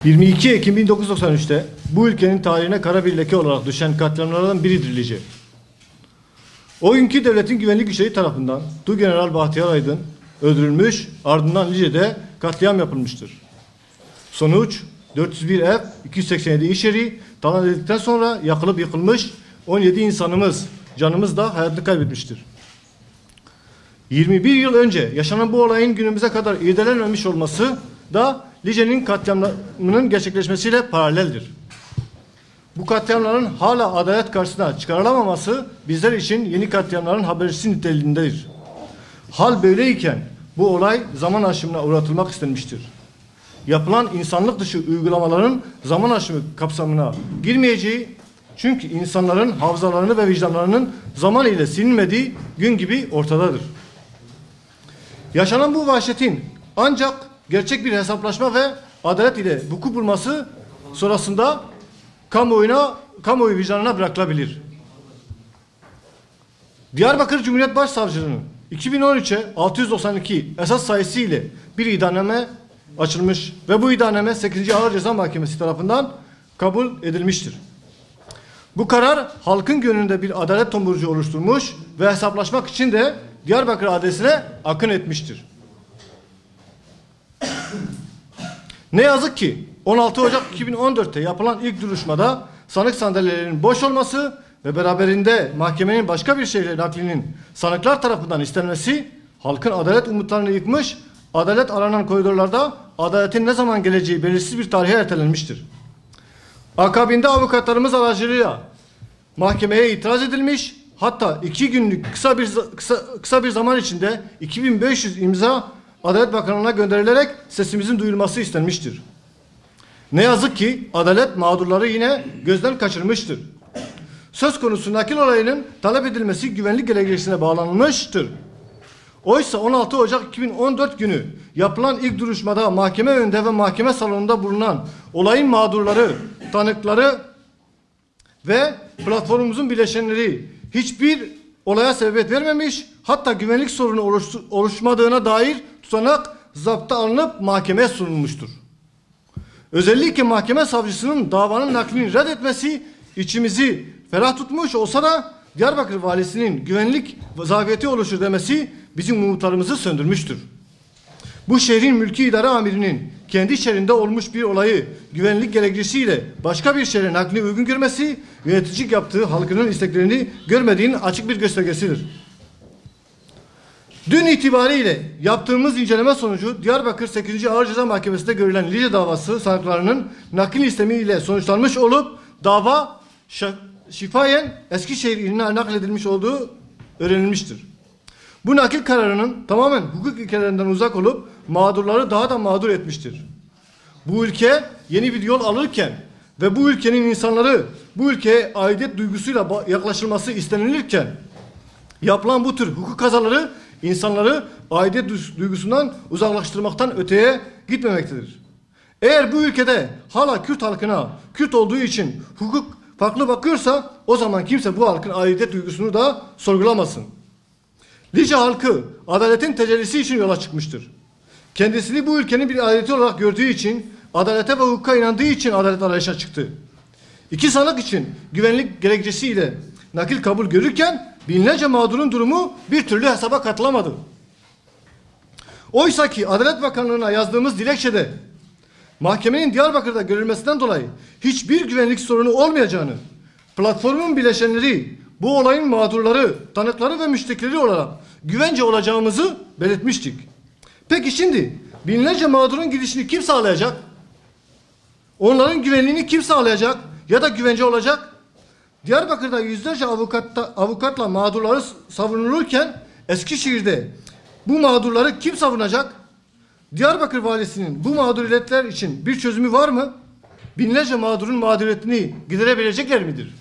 22 Ekim 1993'te bu ülkenin tarihine kara bir leke olarak düşen katliamlardan biridir Lice. O günkü devletin güvenlik güçleri tarafından Tuğgeneral Bahtiyar Aydın öldürülmüş, ardından Lice'de katliam yapılmıştır. Sonuç 401 ev, 287 iş yeri talan edildikten sonra yakılıp yıkılmış, 17 insanımız, canımız da hayatını kaybetmiştir. 21 yıl önce yaşanan bu olayın günümüze kadar irdelenmemiş olması da Lice'nin katliamlarının gerçekleşmesiyle paraleldir. Bu katliamların hala adalet karşısına çıkarılamaması bizler için yeni katliamların habercisi niteliğindedir. Hal böyleyken bu olay zaman aşımına uğratılmak istenmiştir. Yapılan insanlık dışı uygulamaların zaman aşımı kapsamına girmeyeceği, çünkü insanların hafızalarını ve vicdanlarının zaman ile silinmediği gün gibi ortadadır. Yaşanan bu vahşetin ancak gerçek bir hesaplaşma ve adalet ile vuku bulması sonrasında kamuoyu vicdanına bırakılabilir. Diyarbakır Cumhuriyet Başsavcılığı'nın 2013'e 692 esas sayısı ile bir iddianame açılmış ve bu iddianame 8. Ağır Ceza Mahkemesi tarafından kabul edilmiştir. Bu karar halkın gönlünde bir adalet tomurcuğu oluşturmuş ve hesaplaşmak için de Diyarbakır adresine akın etmiştir. Ne yazık ki 16 Ocak 2014'te yapılan ilk duruşmada sanık sandalyelerinin boş olması ve beraberinde mahkemenin başka bir şehre naklinin sanıklar tarafından istenmesi halkın adalet umutlarını yıkmış, adalet aranan koridorlarda adaletin ne zaman geleceği belirsiz bir tarihe ertelenmiştir. Akabinde avukatlarımız aracılığıyla mahkemeye itiraz edilmiş, hatta 2 günlük kısa bir zaman içinde 2500 imza Adalet Bakanlığı'na gönderilerek sesimizin duyulması istenmiştir. Ne yazık ki adalet mağdurları yine gözden kaçırmıştır. Söz konusu nakil olayının talep edilmesi güvenlik gerekçesine bağlanılmıştır. Oysa 16 Ocak 2014 günü yapılan ilk duruşmada mahkeme önünde ve mahkeme salonunda bulunan olayın mağdurları, tanıkları ve platformumuzun bileşenleri hiçbir olaya sebebiyet vermemiş, hatta güvenlik sorunu oluşmadığına dair tutanak zapta alınıp mahkemeye sunulmuştur. Özellikle mahkeme savcısının davanın naklini reddetmesi içimizi ferah tutmuş olsa da Diyarbakır valisinin güvenlik zafiyeti oluşur demesi bizim umutlarımızı söndürmüştür. Bu şehrin mülki idare amirinin kendi şehrinde olmuş bir olayı güvenlik gerekçesiyle başka bir şehre naklini uygun görmesi, yöneticilik yaptığı halkının isteklerini görmediğinin açık bir göstergesidir. Dün itibariyle yaptığımız inceleme sonucu Diyarbakır 8. Ağır Ceza Mahkemesi'nde görülen Lice davası sanıklarının nakil istemiyle sonuçlanmış olup dava şifayen Eskişehir iline nakledilmiş olduğu öğrenilmiştir. Bu nakil kararının tamamen hukuk ilkelerinden uzak olup mağdurları daha da mağdur etmiştir. Bu ülke yeni bir yol alırken ve bu ülkenin insanları bu ülkeye aidiyet duygusuyla yaklaşılması istenilirken yapılan bu tür hukuk kazaları insanları aidiyet duygusundan uzaklaştırmaktan öteye gitmemektedir. Eğer bu ülkede hala Kürt halkına Kürt olduğu için hukuk farklı bakıyorsa o zaman kimse bu halkın aidiyet duygusunu da sorgulamasın. Lice halkı adaletin tecellisi için yola çıkmıştır. Kendisini bu ülkenin bir adaleti olarak gördüğü için, adalete ve hukuka inandığı için adalet arayışına çıktı. İki sanık için güvenlik gerekçesiyle nakil kabul görürken binlerce mağdurun durumu bir türlü hesaba katılamadı. Oysa ki Adalet Bakanlığı'na yazdığımız dilekçede mahkemenin Diyarbakır'da görülmesinden dolayı hiçbir güvenlik sorunu olmayacağını, platformun bileşenleri bu olayın mağdurları, tanıkları ve müştekileri olarak güvence olacağımızı belirtmiştik. Peki şimdi binlerce mağdurun gidişini kim sağlayacak? Onların güvenliğini kim sağlayacak ya da güvence olacak? Diyarbakır'da yüzlerce avukatla mağdurları savunulurken Eskişehir'de bu mağdurları kim savunacak? Diyarbakır valisinin bu mağduriyetler için bir çözümü var mı? Binlerce mağdurun mağduriyetini giderebilecekler midir?